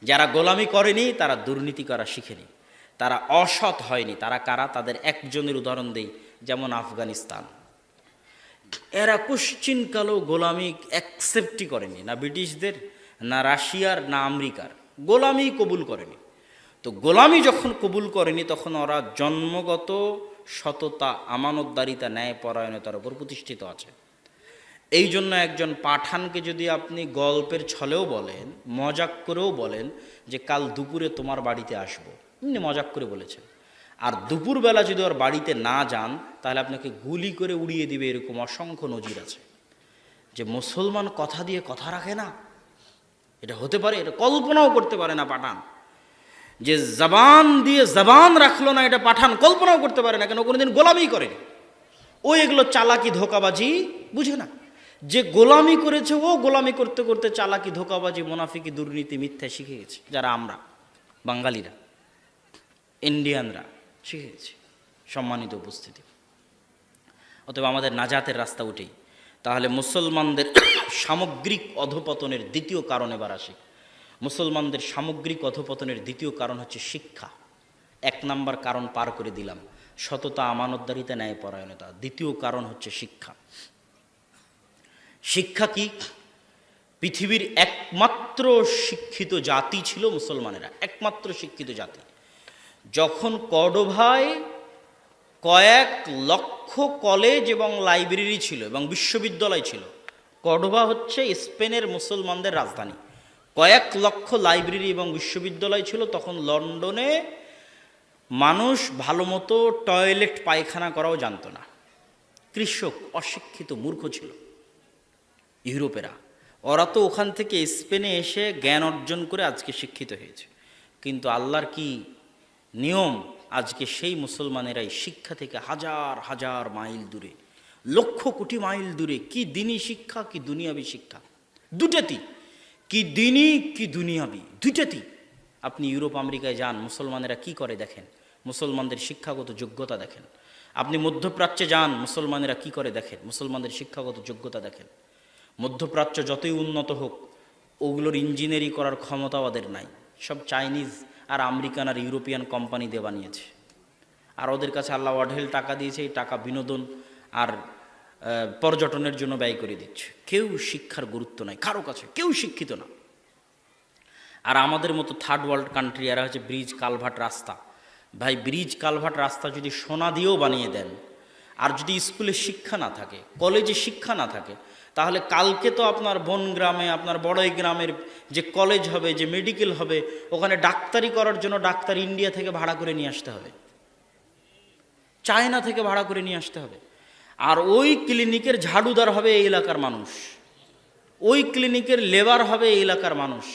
যারা গোলামি করেনি তারা দুর্নীতি করা শিখেনি, তারা অসৎ হয়নি। তারা কারা? তাদের একজনের উদাহরণ দেই, যেমন আফগানিস্তান। এরা কোশ্চিনকালেও গোলামি অ্যাকসেপ্টই করেনি, না ব্রিটিশদের, না রাশিয়ার, না আমেরিকার। গোলামি কবুল করেনি। তো গোলামি যখন কবুল করেনি তখন ওরা জন্মগত সততা, আমানতদারিতা, ন্যায়পরায়ণতার উপর প্রতিষ্ঠিত আছে। এই জন্য একজন পাঠানকে যদি আপনি গল্পের ছলেও বলেন, মজাক করেও বলেন যে কাল দুপুরে তোমার বাড়িতে আসবো, এমনি মজাক করে বলেছেন, আর দুপুরবেলা যদি ওর বাড়িতে না যান তাহলে আপনাকে গুলি করে উড়িয়ে দিবে, এরকম অসংখ্য নজির আছে। যে মুসলমান কথা দিয়ে কথা রাখে না, এটা হতে পারে? এটা কল্পনাও করতে পারে না পাঠান। যে জবান দিয়ে জবান রাখলো না, এটা পাঠান কল্পনাও করতে পারে না, কেন কোনোদিন গোলামি করেনি। ও এগুলো চালাকি ধোকাবাজি বুঝে না। যে গোলামি করেছে ও গোলামি করতে করতে চালাকি ধোকাবাজি, মুনাফিকি, দুর্নীতি, মিথ্যা শিখে গেছে। যারা আমরা বাঙালিরা, ইন্ডিয়ানরা শিখে গেছি। সম্মানিত উপস্থিতি, অতএব আমাদের নাজাতের রাস্তা উঠেই। তাহলে মুসলমানদের সামগ্রিক অধপতনের দ্বিতীয় কারণ এবার আসি। মুসলমানদের সামগ্রিক অধপতনের দ্বিতীয় কারণ হচ্ছে শিক্ষা। এক নাম্বার কারণ পার করে দিলাম, সততা, আমানতদারিতা, ন্যায়পরায়ণতা। দ্বিতীয় কারণ হচ্ছে শিক্ষা। শিক্ষা কি? পৃথিবীর একমাত্র শিক্ষিত জাতি ছিল মুসলমানেরা, একমাত্র শিক্ষিত জাতি। যখন কর্ডোভায় কয়েক লক্ষ কলেজ এবং লাইব্রেরি ছিল এবং বিশ্ববিদ্যালয় ছিল। কর্ডোভা হচ্ছে স্পেনের মুসলমানদের রাজধানী। কয়েক লক্ষ লাইব্রেরি এবং বিশ্ববিদ্যালয় ছিল। তখন লন্ডনে মানুষ ভালো মতো টয়লেট পায়খানা করাও জানতো না। কৃষক, অশিক্ষিত, মূর্খ ছিল ইউরোপেরা। ওরা তো ওখান থেকে স্পেনে এসে জ্ঞান অর্জন করে আজকে শিক্ষিত হয়েছে। কিন্তু আল্লাহর কি নিয়ম, আজকে সেই মুসলমানেরাই শিক্ষা থেকে হাজার হাজার মাইল দূরে, লক্ষ কোটি মাইল দূরে। কি দিনী শিক্ষা, কি দুনিয়াবি শিক্ষা, দুটাতি। কি দিনী, কি দুনিয়াবি, দুটাতি। আপনি ইউরোপ আমেরিকায় যান, মুসলমানেরা কি করে দেখেন, মুসলমানদের শিক্ষাগত যোগ্যতা দেখেন। আপনি মধ্যপ্রাচ্যে যান, মুসলমানেরা কি করে দেখেন, মুসলমানদের শিক্ষাগত যোগ্যতা দেখেন। মধ্যপ্রাচ্য যতই উন্নত হোক, ওগুলোর ইঞ্জিনিয়ারিং করার ক্ষমতা ওদের নাই। সব চাইনিজ আর আমেরিকান আর ইউরোপিয়ান কোম্পানি দিয়ে বানিয়েছে। আর ওদের কাছে আল্লাহ অঢেল টাকা দিয়েছে, এই টাকা বিনোদন আর পর্যটনের জন্য ব্যয় করে দিচ্ছে। কেউ শিক্ষার গুরুত্ব নাই কারো কাছে, কেউ শিক্ষিত না। আর আমাদের মতো থার্ড ওয়ার্ল্ড কান্ট্রি, এরা হচ্ছে ব্রিজ, কালভার্ট, রাস্তা। ভাই, ব্রিজ, কালভার্ট, রাস্তা যদি সোনা দিয়েও বানিয়ে দেন, আর যদি স্কুলে শিক্ষা না থাকে, কলেজে শিক্ষা না থাকে, তাহলে কালকে তো আপনার বনগ্রামে, আপনার বড়ই গ্রামের যে কলেজ হবে, যে মেডিকেল হবে, ওখানে ডাক্তারি করার জন্য ডাক্তার ইন্ডিয়া থেকে ভাড়া করে নিয়ে আসতে হবে, চায়না থেকে ভাড়া করে নিয়ে আসতে হবে। আর ওই ক্লিনিকের ঝাড়ুদার হবে এই এলাকার মানুষ, ওই ক্লিনিকের লেবার হবে এই এলাকার মানুষ।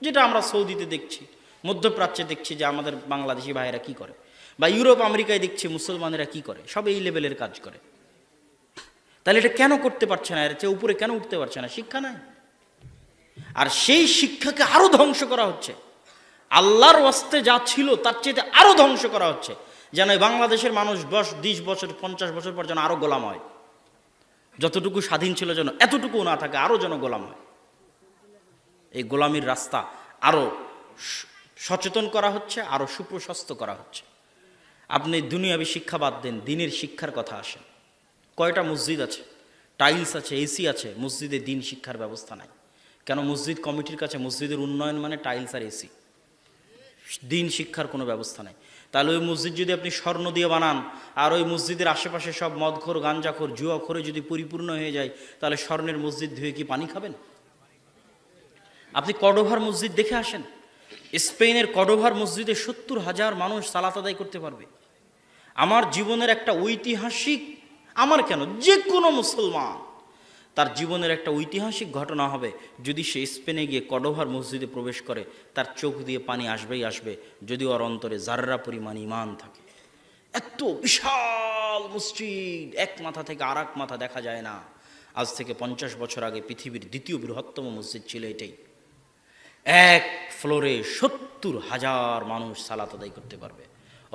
যেটা আমরা সৌদিতে দেখছি, মধ্যপ্রাচ্যে দেখছি যে আমাদের বাংলাদেশি ভাইয়েরা কি করে, বা ইউরোপ আমেরিকায় দেখছি মুসলমানেরা কি করে, সব এই লেভেলের কাজ করে। তাহলে এটা কেন করতে পারছে না? এর চেয়ে উপরে কেন উঠতে পারছে না? শিক্ষা নাই। আর সেই শিক্ষাকে আরো ধ্বংস করা হচ্ছে। আল্লাহর ওয়াস্তে যা ছিল তার চেয়ে আরো ধ্বংস করা হচ্ছে, যেন বাংলাদেশের মানুষ 20 বছর 50 বছর পর যেন আরো গোলাম হয়। যতটুকু স্বাধীন ছিল যেন এতটুকু না থাকে, আরো যেন গোলাম হয়। এই গোলামির রাস্তা আরো সচেতন করা হচ্ছে, আরো সুপ্রশস্ত করা হচ্ছে। আপনি দুনিয়াবি শিক্ষা বাদ দেন, দিনের শিক্ষার কথা আসেন। কয়টা মসজিদ আছে, টাইলস আছে, এসি আছে, মসজিদে দিন শিক্ষার ব্যবস্থা নাই কেন? মসজিদ কমিটির কাছে মসজিদের উন্নয়ন মানে টাইলস আর এসি, দিন শিক্ষার কোনো ব্যবস্থা নাই। তাহলে ওই মসজিদ যদি আপনি স্বর্ণ দিয়ে বানান, আর ওই মসজিদের আশেপাশে সব মদখোর, গাঞ্জাখোর, জুয়াখোরে যদি পরিপূর্ণ হয়ে যায়, তাহলে স্বর্ণের মসজিদ ধুয়ে কি পানি খাবেন? আপনি কর্ডোভার মসজিদ দেখে আসেন। স্পেনের কর্ডোভার মসজিদে 70,000 মানুষ সালাত আদায় করতে পারবে। আমার জীবনের একটা ঐতিহাসিক, আমার কেন, যে কোনো মুসলমান তার জীবনের একটা ঐতিহাসিক ঘটনা হবে যদি সে স্পেনে গিয়ে কর্ডোভার মসজিদে প্রবেশ করে। তার চোখ দিয়ে পানি আসবেই আসবে, যদি ওর অন্তরে জাররা পরিমাণ ঈমান থাকে। এত বিশাল মসজিদ, এক মাথা থেকে আর এক মাথা দেখা যায় না। আজ থেকে 50 বছর আগে পৃথিবীর দ্বিতীয় বৃহত্তম মসজিদ ছিল এটাই। এক ফ্লোরে 70,000 মানুষ সালাত আদায় করতে পারবে,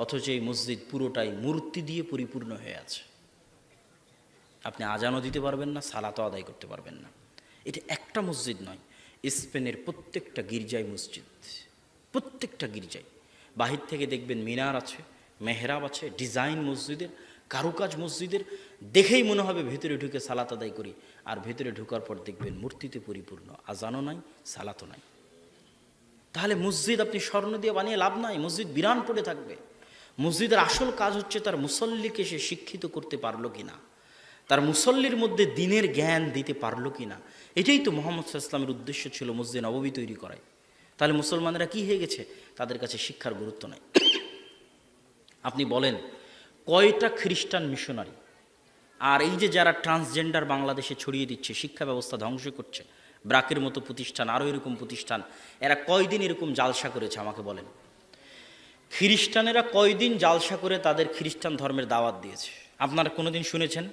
অথচ এই মসজিদ পুরোটাই মূর্তি দিয়ে পরিপূর্ণ হয়ে আছে। আপনি আজানও দিতে পারবেন না, সালাতও আদায় করতে পারবেন না। এটা একটা মসজিদ নয়, স্পেনের প্রত্যেকটা গির্জায় মসজিদ। প্রত্যেকটা গির্জায় বাহির থেকে দেখবেন মিনার আছে, মেহরাব আছে, ডিজাইন মসজিদের, কারুকাজ মসজিদের, দেখেই মনে হবে ভেতরে ঢুকে সালাত আদায় করি। আর ভেতরে ঢোকার পর দেখবেন মূর্তিতে পরিপূর্ণ, আজানও নাই, সালাতও নাই। তাহলে মসজিদ আপনি স্বর্ণ দিয়ে বানিয়ে লাভ নাই, মসজিদ বিরান পড়ে থাকবে। মসজিদের আসল কাজ হচ্ছে তার মুসল্লিকে সে শিক্ষিত করতে পারলো কিনা, তার মুসল্লির মধ্যে দিনের জ্ঞান দিতে পারলো কিনা। এটাই তো মুহাম্মদ সাল্লাল্লাহু আলাইহি ওয়াসাল্লামের উদ্দেশ্য ছিল মসজিদ নববী তৈরি করায়। তাহলে মুসলমানেরা কি হয়ে গেছে, তাদের কাছে শিক্ষার গুরুত্ব নাই। আপনি বলেন কয়টা খ্রিস্টান মিশনারি আর এই যে যারা ট্রান্সজেন্ডার বাংলাদেশে ছড়িয়ে দিচ্ছে, শিক্ষা ব্যবস্থা ধ্বংস করছে, ব্রাকের মতো প্রতিষ্ঠান, আরও এরকম প্রতিষ্ঠান, এরা কয়দিন এরকম জালসা করেছে আমাকে বলেন। খ্রিস্টানেরা কয়দিন জালসা করে তাদের খ্রিস্টান ধর্মের দাওয়াত দিয়েছে, আপনারা কোনোদিন শুনেছেন?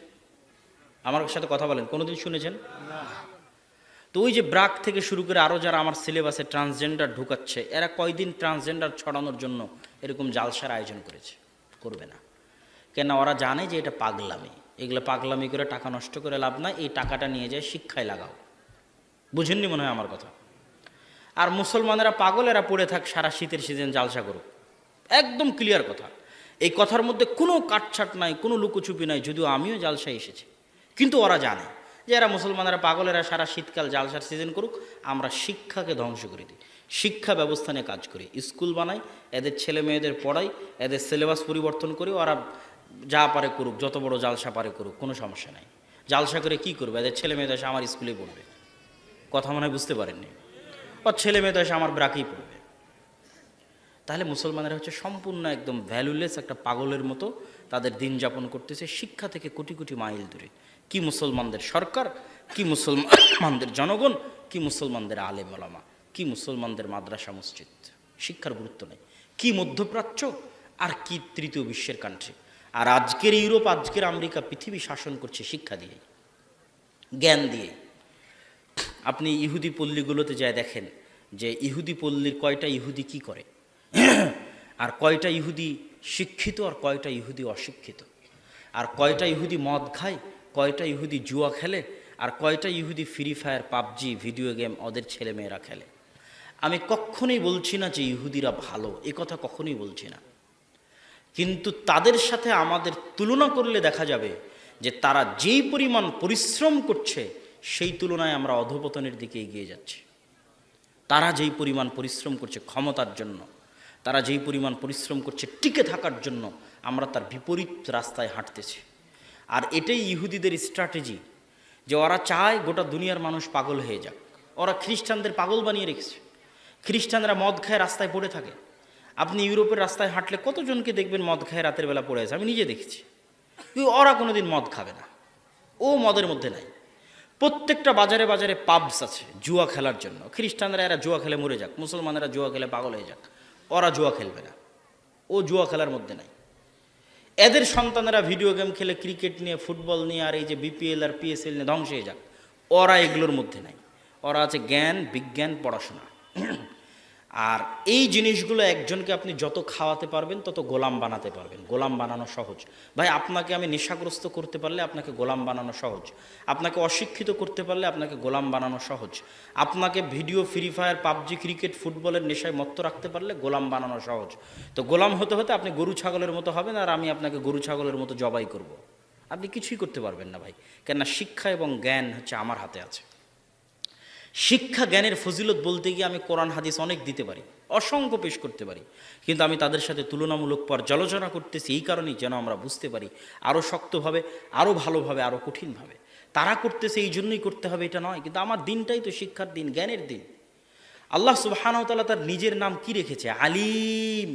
আমার সাথে কথা বলেন, কোনোদিন শুনেছেন? তো ওই যে ব্রাক থেকে শুরু করে আরও যারা আমার সিলেবাসে ট্রান্সজেন্ডার ঢুকাচ্ছে, এরা কয়দিন ট্রান্সজেন্ডার ছড়ানোর জন্য এরকম জালসার আয়োজন করেছে? করবে না। কেন? ওরা জানে যে এটা পাগলামি, এগুলো পাগলামি করে টাকা নষ্ট করে লাভ নাই, এই টাকাটা নিয়ে যায় শিক্ষায় লাগাও। বুঝেননি মনে হয় আমার কথা? আর মুসলমানেরা পাগল, এরা পড়ে থাক সারা শীতের সিজন জালসা করুক। একদম ক্লিয়ার কথা, এই কথার মধ্যে কোনো কাটছাট নাই, কোনো লুকোচুপি নাই, যদিও আমিও জালসায় এসেছি। কিন্তু ওরা জানে যে এরা মুসলমানেরা পাগল, এরা সারা শীতকাল জালসার সিজন করুক, আমরা শিক্ষাকে ধ্বংস করে দিই, শিক্ষা ব্যবস্থা নিয়ে কাজ করি, স্কুল বানাই, এদের ছেলে মেয়েদের পড়াই, এদের সিলেবাস পরিবর্তন করি, ওরা যা পারে করুক, যত বড় জালসা পারে করুক, কোনো সমস্যা নাই। জালসা করে কি করবে? এদের ছেলে মেয়েদের এসে আমার স্কুলে পড়বে। কথা মনে হয় বুঝতে পারেননি? ওর ছেলে মেয়েদের এসে আমার ব্রাকেই পড়বে। তাহলে মুসলমানেরা হচ্ছে সম্পূর্ণ একদম ভ্যালুলেস একটা পাগলের মতো তাদের দিন যাপন করতেছে, শিক্ষা থেকে কোটি কোটি মাইল দূরে। কি মুসলমানদের সরকার, কি মুসলমানদের জনগণ, কি মুসলমানদের আলেম ওলামা, কি মুসলমানদের মাদ্রাসা মসজিদ, শিক্ষার গুরুত্ব নেই। কি মধ্যপ্রাচ্য আর কি তৃতীয় বিশ্বের কান্ট্রি। আর আজকের ইউরোপ, আজকের আমেরিকা পৃথিবী শাসন করছে শিক্ষা দিয়ে, জ্ঞান দিয়ে। আপনি ইহুদি পল্লীগুলোতে যায় দেখেন যে ইহুদি পল্লীর কয়টা ইহুদি কি করে, আর কয়টা ইহুদি শিক্ষিত আর কয়টা ইহুদি অশিক্ষিত, আর কয়টা ইহুদি মদ খায়, কয়টা ইহুদি জুয়া খেলে, আর কয়টা ইহুদি free fire, PUBG, video game ওদের ছেলেমেয়েরা খেলে। আমি কখনোই বলছি না যে ইহুদিরা ভালো, এ কথা কখনোই বলছি না, কিন্তু তাদের সাথে আমাদের তুলনা করলে দেখা যাবে যে তারা যেই পরিমাণ পরিশ্রম করছে সেই তুলনায় আমরা অধঃপতনের দিকে এগিয়ে যাচ্ছি। তারা যেই পরিমাণ পরিশ্রম করছে ক্ষমতার জন্য, তারা যেই পরিমাণ পরিশ্রম করছে টিকে থাকার জন্য, আমরা তার বিপরীত রাস্তায় হাঁটতেছি। আর এটাই ইহুদিদের স্ট্র্যাটেজি, যে ওরা চায় গোটা দুনিয়ার মানুষ পাগল হয়ে যাক। ওরা খ্রিস্টানদের পাগল বানিয়ে রেখেছে। খ্রিস্টানরা মদ খায় রাস্তায় পড়ে থাকে। আপনি ইউরোপের রাস্তায় হাঁটলে কতজনকে দেখবেন মদ খায় রাতের বেলা পড়ে আছে, আমি নিজে দেখেছি। কিন্তু ওরা কোনোদিন মদ খাবে না, ও মদের মধ্যে নাই। প্রত্যেকটা বাজারে বাজারে পাবস আছে জুয়া খেলার জন্য। খ্রিস্টানরা এরা জুয়া খেলে মরে যাক, মুসলমানেরা জুয়া খেলে পাগল হয়ে যাক, ওরা জুয়া খেলবে না, ও জুয়া খেলার মধ্যে নাই। এদের সন্তানেরা ভিডিও গেম খেলে, ক্রিকেট নিয়ে, ফুটবল নিয়ে, আর এই যে বিপিএল আর পিএসএল নিয়ে ধ্বংস হয়ে যাক, ওরা এগুলোর মধ্যে নাই। ওরা আছে জ্ঞান, বিজ্ঞান, পড়াশোনা। আর এই জিনিসগুলো একজনকে আপনি যত খাওয়াতে পারবেন তত গোলাম বানাতে পারবেন। গোলাম বানানো সহজ ভাই। আপনাকে আমি নেশাগ্রস্ত করতে পারলে আপনাকে গোলাম বানানো সহজ, আপনাকে অশিক্ষিত করতে পারলে আপনাকে গোলাম বানানো সহজ, আপনাকে video, free fire, PUBG, cricket, ফুটবলের নেশায় মত্ত রাখতে পারলে গোলাম বানানো সহজ। তো গোলাম হতে হতে আপনি গরু ছাগলের মতো হবেন, আর আমি আপনাকে গরু ছাগলের মতো জবাই করব। আপনি কিছুই করতে পারবেন না ভাই। কেননা শিক্ষা এবং জ্ঞান হচ্ছে আমার হাতে আছে। শিক্ষা জ্ঞানের ফজিলত বলতে গিয়ে আমি কোরআন হাদিস অনেক দিতে পারি, অসংখ্য পেশ করতে পারি, কিন্তু আমি তাদের সাথে তুলনামূলক পর্যালোচনা করতেছি এই কারণেই যেন আমরা বুঝতে পারি আরও শক্তভাবে, আরও ভালোভাবে, আরও কঠিনভাবে। তারা করতেছে এই জন্যই করতে হবে এটা নয়, কিন্তু আমার দিনটাই তো শিক্ষার দিন, জ্ঞানের দিন। আল্লাহ সুবহানাহু ওয়া তাআলা তার নিজের নাম কি রেখেছে? আলিম,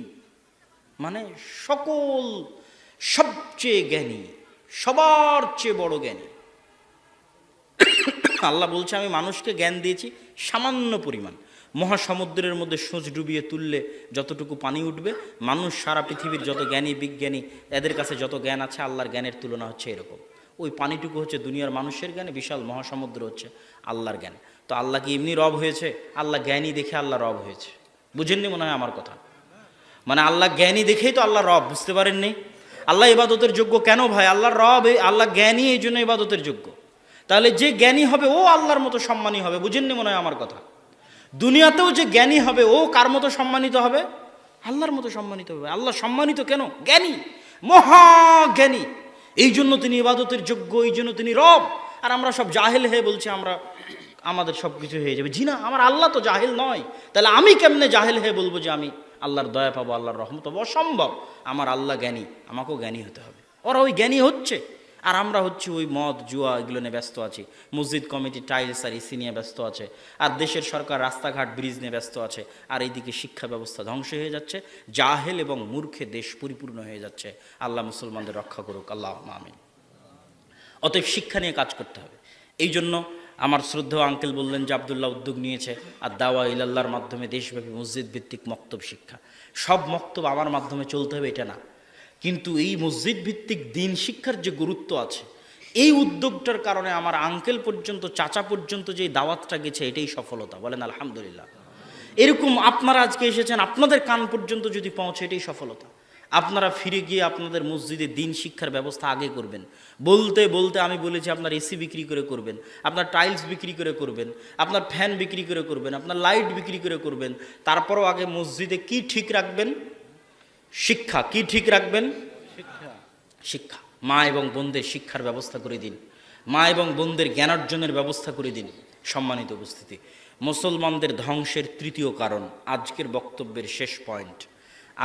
মানে সকল, সবচেয়ে জ্ঞানী, সবার চেয়ে বড় জ্ঞানী। আল্লাহ বলছে আমি মানুষকে জ্ঞান দিয়েছি সামান্য পরিমাণ। মহাসমুদ্রের মধ্যে সোঁচ ডুবিয়ে তুললে যতটুকু পানি উঠবে, মানুষ সারা পৃথিবীর যত জ্ঞানী বিজ্ঞানী এদের কাছে যত জ্ঞান আছে, আল্লাহর জ্ঞানের তুলনা হচ্ছে এরকম। ওই পানিটুকু হচ্ছে দুনিয়ার মানুষের জ্ঞান, বিশাল মহাসমুদ্র হচ্ছে আল্লাহর জ্ঞান। তো আল্লাহ কি এমনি রব হয়েছে? আল্লাহ জ্ঞানী দেখে আল্লাহ রব হয়েছে। বুঝেননি মনে হয় আমার কথা? মানে আল্লাহ জ্ঞানী দেখেই তো আল্লাহ রব, বুঝতে পারেননি? আল্লাহ ইবাদতের যোগ্য কেন ভাই? আল্লাহর রব, আল্লাহ জ্ঞানী, এই জন্য ইবাদতের যোগ্য। তাহলে যে জ্ঞানী হবে ও আল্লাহর মতো সম্মানী হবে। বুঝেননি মনে হয় আমার কথা? দুনিয়াতেও যে জ্ঞানী হবে ও কার মতো সম্মানিত হবে? আল্লাহর মতো সম্মানিত হবে। আল্লাহ সম্মানিত কেন? জ্ঞানী, মহাজ্ঞানী। এই জন্য তিনি ইবাদতের যোগ্য, এই জন্য তিনি রব। আর আমরা সব জাহেল হয়ে বলছি আমরা আমাদের সব কিছু হয়ে যাবে। জি না, আমার আল্লাহ তো জাহেল নয়, তাহলে আমি কেমনে জাহেল হয়ে বলবো যে আমি আল্লাহর দয়া পাবো, আল্লাহর রহমত পাবো? অসম্ভব। আমার আল্লাহ জ্ঞানী, আমাকেও জ্ঞানী হতে হবে। ওরা ওই জ্ঞানী হচ্ছে, আর আমরা হচ্ছি ওই মদ জুয়া এগুলো নিয়ে ব্যস্ত আছি। মসজিদ কমিটি টাইলস আর এসি নিয়ে ব্যস্ত আছে, আর দেশের সরকার রাস্তাঘাট ব্রিজ নিয়ে ব্যস্ত আছে, আর এইদিকে শিক্ষা ব্যবস্থা ধ্বংস হয়ে যাচ্ছে, জাহেল এবং মূর্খে দেশ পরিপূর্ণ হয়ে যাচ্ছে। আল্লাহ মুসলমানদের রক্ষা করুক, আল্লাহ আমিন। অতএব শিক্ষা নিয়ে কাজ করতে হবে। এই জন্য আমার শ্রদ্ধেয় আঙ্কেল বললেন যে আব্দুল্লাহ উদ্যোগ নিয়েছে আর দাওয়া ইলাল্লাহর মাধ্যমে দেশব্যাপী মসজিদ ভিত্তিক মক্তব শিক্ষা। সব মক্তব আমার মাধ্যমে চলতে হবে এটা না, কিন্তু এই মসজিদ ভিত্তিক দিন শিক্ষার যে গুরুত্ব আছে, এই উদ্যোগটার কারণে আমার আঙ্কেল পর্যন্ত, চাচা পর্যন্ত যে দাওয়াতটা গেছে, এটাই সফলতা। বলেন আলহামদুলিল্লাহ। এরকম আপনারা আজকে এসেছেন, আপনাদের কান পর্যন্ত যদি পৌঁছে, এটাই সফলতা। আপনারা ফিরে গিয়ে আপনাদের মসজিদে দিন শিক্ষার ব্যবস্থা আগে করবেন। বলতে বলতে আমি বলেছি আপনার এসি বিক্রি করে করবেন, আপনার টাইলস বিক্রি করে করবেন, আপনার ফ্যান বিক্রি করে করবেন, আপনার লাইট বিক্রি করে করবেন। তারপরও আগে মসজিদে কি ঠিক রাখবেন? শিক্ষা। কি ঠিক রাখবেন? শিক্ষা। মা এবং বোনদের শিক্ষার ব্যবস্থা করে দিন, মা এবং বোনদের জ্ঞানার্জনের ব্যবস্থা করে দিন। সম্মানিত উপস্থিতি, মুসলমানদের ধ্বংসের তৃতীয় কারণ, আজকের বক্তব্যের শেষ পয়েন্ট।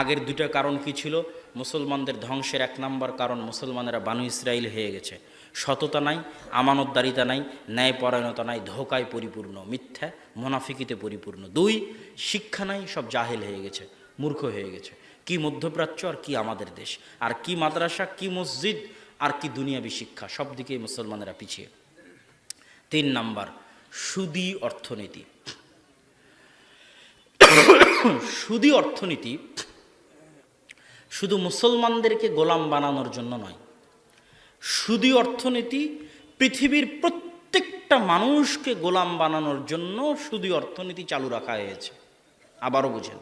আগের দুটা কারণ কি ছিল? মুসলমানদের ধ্বংসের এক নম্বর কারণ, মুসলমানেরা বানু ইসরাইল হয়ে গেছে। সততা নাই, আমানতদারিতা নাই, ন্যায়পরায়ণতা নাই, ধোকায় পরিপূর্ণ, মিথ্যা মুনাফিকিতে পরিপূর্ণ। দুই, শিক্ষা নাই, সব জাহেল হয়ে গেছে, মূর্খ হয়ে গেছে। কি মধ্যপ্রাচ্য আর কি আমাদের দেশ, আর কি মাদ্রাসা, কি মসজিদ, আর কি দুনিয়াবি শিক্ষা, সব দিকেই মুসলমানেরা পিছিয়ে। তিন নাম্বার, সুদী অর্থনীতি। সুদী অর্থনীতি শুধু মুসলমানদেরকে গোলাম বানানোর জন্য নয়, সুদী অর্থনীতি পৃথিবীর প্রত্যেকটা মানুষকে গোলাম বানানোর জন্য সুদী অর্থনীতি চালু রাখা হয়েছে। আবারও বুঝেন,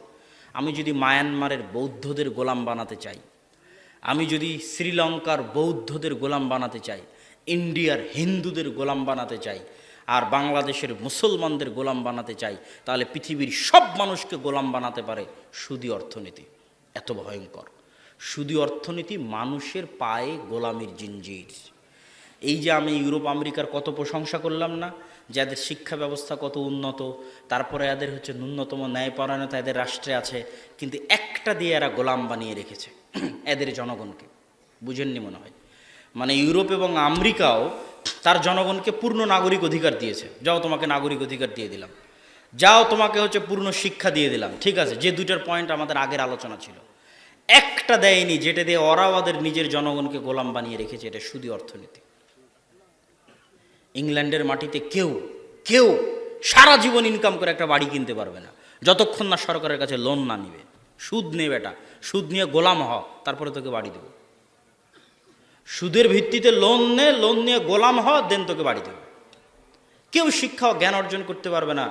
আমি যদি মায়ানমারের বৌদ্ধদের গোলাম বানাতে চাই, আমি যদি শ্রীলঙ্কার বৌদ্ধদের গোলাম বানাতে চাই, ইন্ডিয়ার হিন্দুদের গোলাম বানাতে চাই, আর বাংলাদেশের মুসলমানদের গোলাম বানাতে চাই, তাহলে পৃথিবীর সব মানুষকে গোলাম বানাতে পারে সুদী অর্থনীতি। এত ভয়ঙ্কর সুদী অর্থনীতি, মানুষের পায়ে গোলামির জিঞ্জির। এই যে আমি ইউরোপ আমেরিকার কত প্রশংসা করলাম না, যে এদের শিক্ষা ব্যবস্থা কত উন্নত, তারপরে এদের হচ্ছে ন্যূনতম ন্যায়পরায়ণতা এদের রাষ্ট্রে আছে, কিন্তু একটা দিয়ে এরা গোলাম বানিয়ে রেখেছে এদের জনগণকে। বুঝেননি মনে হয়? মানে ইউরোপ এবং আমেরিকাও তার জনগণকে পূর্ণ নাগরিক অধিকার দিয়েছে। যাও তোমাকে নাগরিক অধিকার দিয়ে দিলাম, যাও তোমাকে হচ্ছে পূর্ণ শিক্ষা দিয়ে দিলাম, ঠিক আছে। যে দুইটার পয়েন্ট আমাদের আগের আলোচনা ছিল, একটা দেয়নি যেটা দিয়ে ওরা ওদের নিজের জনগণকে গোলাম বানিয়ে রেখেছে। এটা সুদী অর্থনীতি। ইংল্যান্ডের মাটিতে কেউ কেউ সারা জীবন ইনকাম করে একটা বাড়ি কিনতে পারবে না, যতক্ষণ না সরকারের কাছে লোন না নিবে। সুদ নেবে, এটা সুদ নিয়ে গোলাম হ, তারপরে তোকে বাড়ি দেব। সুদের ভিত্তিতে লোন নে, লোন নিয়ে গোলাম হ, দেন তোকে বাড়ি দেব। কেউ শিক্ষা ও জ্ঞান অর্জন করতে পারবে না।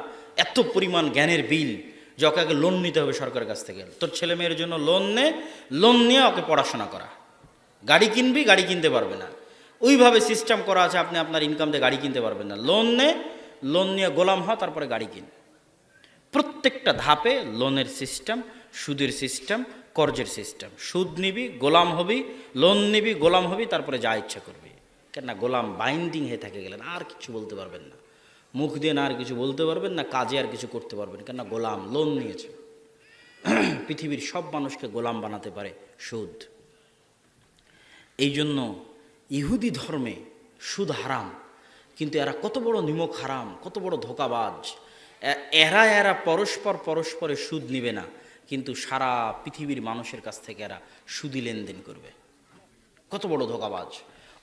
এত পরিমাণ জ্ঞানের বিল, যে ওকে আগে লোন নিতে হবে সরকারের কাছ থেকে। তোর ছেলে মেয়ের জন্য লোন নে, লোন নিয়ে ওকে পড়াশোনা করা। গাড়ি কিনবি, গাড়ি কিনতে পারবে না, ওইভাবে সিস্টেম করা আছে, আপনি আপনার ইনকাম দিয়ে গাড়ি কিনতে পারবেন না। লোন নে, লোন নিয়ে গোলাম হ, তারপরে গাড়ি কিন। প্রত্যেকটা ধাপে লোনের সিস্টেম, সুদের সিস্টেম, কর্জের সিস্টেম। সুদ নিবি, গোলাম হবি, লোন নিবি, গোলাম হবি, তারপরে যা ইচ্ছা করবি। কেননা গোলাম বাইন্ডিং হয়ে থাকে গেলেন, আর কিছু বলতে পারবেন না, মুখ দিয়ে না আর কিছু বলতে পারবেন না, কাজে আর কিছু করতে পারবেন, কেননা গোলাম লোন নিয়েছে। পৃথিবীর সব মানুষকে গোলাম বানাতে পারে সুদ। এই জন্য ইহুদি ধর্মে সুদ হারাম, কিন্তু এরা কত বড় নিমক হারাম, কত বড় ধোঁকাবাজ। এরা পরস্পরে সুদ নিবে না, কিন্তু সারা পৃথিবীর মানুষের কাছ থেকে এরা সুদি লেনদেন করবে। কত বড় ধোঁকাবাজ।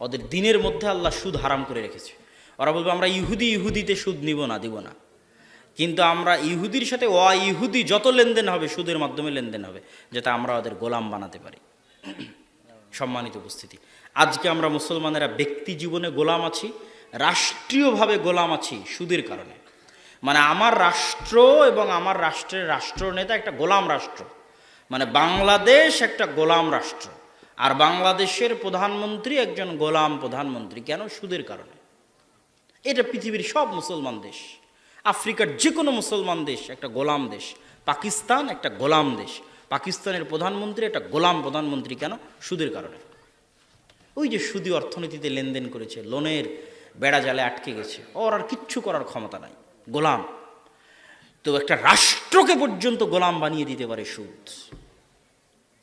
ওদের দিনের মধ্যে আল্লাহ সুদ হারাম করে রেখেছে। ওরা বলবে আমরা ইহুদিতে সুদ নিব না, দিব না, কিন্তু আমরা ইহুদির সাথে ইহুদি যত লেনদেন হবে সুদের মাধ্যমে লেনদেন হবে, যাতে আমরা ওদের গোলাম বানাতে পারি। সম্মানিত উপস্থিতি, আজকে আমরা মুসলমানেরা ব্যক্তি জীবনে গোলাম আছি, রাষ্ট্রীয়ভাবে গোলাম আছি সুদের কারণে। মানে আমার রাষ্ট্র এবং আমার রাষ্ট্রের রাষ্ট্রনেতা একটা গোলাম রাষ্ট্র, মানে বাংলাদেশ একটা গোলাম রাষ্ট্র, আর বাংলাদেশের প্রধানমন্ত্রী একজন গোলাম প্রধানমন্ত্রী। কেন? সুদের কারণে। এটা পৃথিবীর সব মুসলমান দেশ। আফ্রিকার যে কোনো মুসলমান দেশ একটা গোলাম দেশ। পাকিস্তান একটা গোলাম দেশ। পাকিস্তানের প্রধানমন্ত্রী একটা গোলাম প্রধানমন্ত্রী। কেন? সুদের কারণে। ওই যে সুদী অর্থনীতিতে লেনদেন করেছে, লোনের বেড়া জালে আটকে গেছে, ওর আর কিচ্ছু করার ক্ষমতা নাই, গোলাম। তো একটা রাষ্ট্রকে পর্যন্ত গোলাম বানিয়ে দিতে পারে সুদ।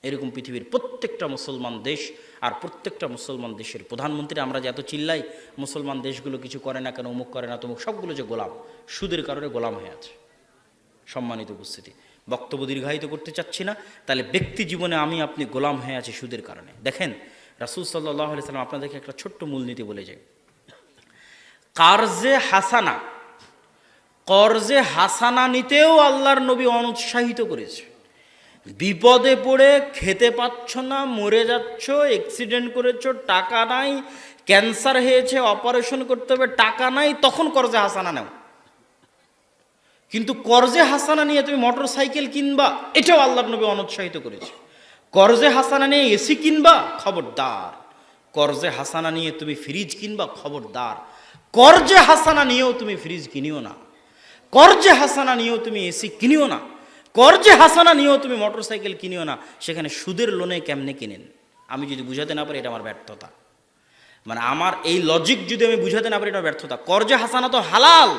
এরকম পৃথিবীর প্রত্যেকটা মুসলমান দেশ আর প্রত্যেকটা মুসলমান দেশের প্রধানমন্ত্রী, আমরা যে এত চিল্লাই মুসলমান দেশগুলো কিছু করে না কেন, অমুক করে না তমুক, সবগুলো যে গোলাম, সুদের কারণে গোলাম হয়ে আছে। সম্মানিত উপস্থিতি, বক্তব্য দীর্ঘায়িত করতে চাচ্ছি না। তাহলে ব্যক্তি জীবনে আমি আপনি গোলাম হয়ে আছি সুদের কারণে। দেখেন রাসূল সাল্লাল্লাহু আলাইহি সাল্লাম আপনাদেরকে একটা ছোট্ট মূলনীতি বলে যায়, কর্জে হাসানা নিতেও আল্লাহর নবী অনুৎসাহিত করেছে। বিপদে পড়ে খেতে পাচ্ছ না, মরে যাচ্ছ, অ্যাক্সিডেন্ট করেছো, টাকা নাই, ক্যান্সার হয়েছে, অপারেশন করতে হবে, টাকা নাই, তখন কর্জে হাসানা নাও। কিন্তু কর্জে হাসানা নিয়ে তুমি মোটর সাইকেল কিনবা, এটাও আল্লাহর নবী অনুৎসাহিত করেছে। কর্জে হাসানা নিয়ে এসি কিনবা, খবরদার। কর্জে হাসানা নিয়ে তুমি ফ্রিজ কিনবা, খবরদার। কর্জে হাসানা নিয়েও তুমি ফ্রিজ কিনিও না, কর্জে হাসানা নিয়েও তুমি এসি কিনিও না, কর্জে হাসানা নিয়েও তুমি মোটর সাইকেল কিনিও না। সেখানে সুদের লোনে কেমনে কিনেন? আমি যদি বুঝাতে না পারি, এটা আমার ব্যর্থতা। মানে আমার এই লজিক যদি আমি বুঝাতে না পারি, এটা ব্যর্থতা। কর্জে হাসানা তো হালাল,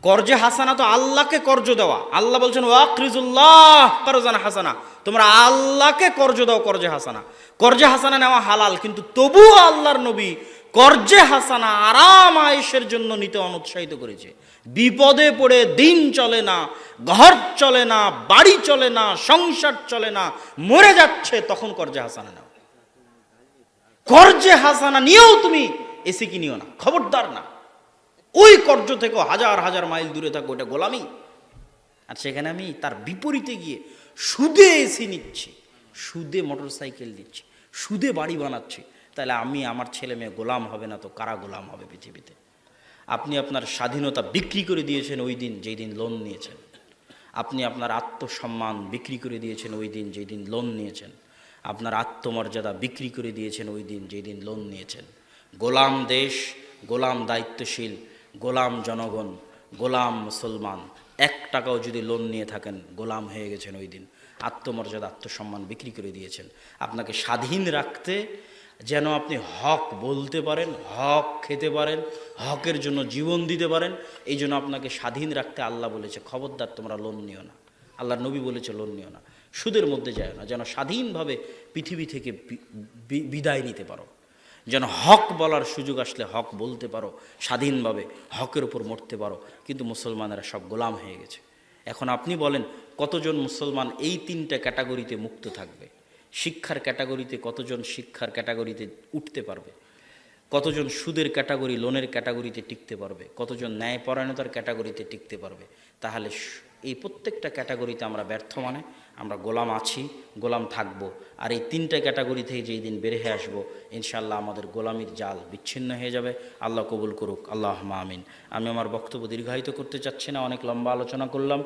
কর্জে হাসানা তো আল্লাহকে কর্জ দেওয়া। আল্লাহ বলছেন ওয়াকরিজুল্লাহ করজান হাসানা, তোমরা আল্লাহকে কর্জ দাও কর্জে হাসানা। কর্জে হাসানা নেওয়া হালাল, কিন্তু তবুও আল্লাহর নবী কর্জে হাসানা আরাম আয়েশের জন্য নিতে অনুৎসাহিত করেছে। বিপদে পড়ে দিন চলে না, ঘর চলে না, বাড়ি চলে না, সংসার চলে না, মরে যাচ্ছে, তখন কর্জে হাসানা নাও। কর্জে হাসানা নিয়েও তুমি এসি কিনিও না, খবরদার না। ওই কর্জ থেকে হাজার হাজার মাইল দূরে থাকো, ওটা গোলামি। আর সেখানে আমি তার বিপরীতে গিয়ে সুদে এসি নিচ্ছি, সুদে মোটর সাইকেল দিচ্ছি, সুদে বাড়ি বানাচ্ছি, তাহলে আমি, আমার ছেলে মেয়ে গোলাম হবে না তো কারা গোলাম হবে পৃথিবীতে? আপনি আপনার স্বাধীনতা বিক্রি করে দিয়েছেন ওই দিন যেই দিন লোন নিয়েছেন। আপনি আপনার আত্মসম্মান বিক্রি করে দিয়েছেন ওই দিন যেই দিন লোন নিয়েছেন। আপনার আত্মমর্যাদা বিক্রি করে দিয়েছেন ওই দিন যেই দিন লোন নিয়েছেন। গোলাম দেশ, গোলাম দায়িত্বশীল, গোলাম জনগণ, গোলাম মুসলমান, 1 টাকাও যদি লোন নিয়ে থাকেন গোলাম হয়ে গেছেন ওই দিন। আত্মমর্যাদা, আত্মসম্মান বিক্রি করে দিয়েছেন। আপনাকে স্বাধীন রাখতে, যেন আপনি হক বলতে পারেন, হক খেতে পারেন, হকের জন্য জীবন দিতে পারেন, এই জন্য আপনাকে স্বাধীন রাখতে আল্লাহ বলেছে খবরদার তোমরা লোন নিও না। আল্লাহর নবী বলেছে লোন নিও না, সুদের মধ্যে যায় না, যেন স্বাধীনভাবে পৃথিবী থেকে বিদায় নিতে পারো, যেন হক বলার সুযোগ আসলে হক বলতে পারো, স্বাধীনভাবে হকের উপর মরতে পারো। কিন্তু মুসলমানেরা সব গোলাম হয়ে গেছে। এখন আপনি বলেন কতজন মুসলমান এই 3টা ক্যাটাগরিতে মুক্ত থাকবে? শিক্ষার ক্যাটাগরিতে কতজন শিক্ষার ক্যাটাগরিতে উঠতে পারবে? কতজন সুদের ক্যাটাগরি, লোনের ক্যাটাগরিতে টিকতে পারবে? কতজন ন্যায়পরায়ণতার ক্যাটাগরিতে টিকতে পারবে? তাহলে এই প্রত্যেকটা ক্যাটাগরিতে আমরা ব্যর্থ, মানে আমরা গোলাম আছি, গোলাম থাকবো। আর এই 3টা ক্যাটাগরি থেকে যেই দিন বের হয়ে আসবো, ইনশাআল্লাহ আমাদের গোলামির জাল বিচ্ছিন্ন হয়ে যাবে। আল্লাহ কবুল করুক, আল্লাহুম্মা আমিন। আমি আমার বক্তব্য দীর্ঘায়িত করতে চাচ্ছি না, অনেক লম্বা আলোচনা করলাম।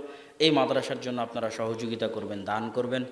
এই মাদ্রাসার জন্য আপনারা সহযোগিতা করবেন, দান করবেন।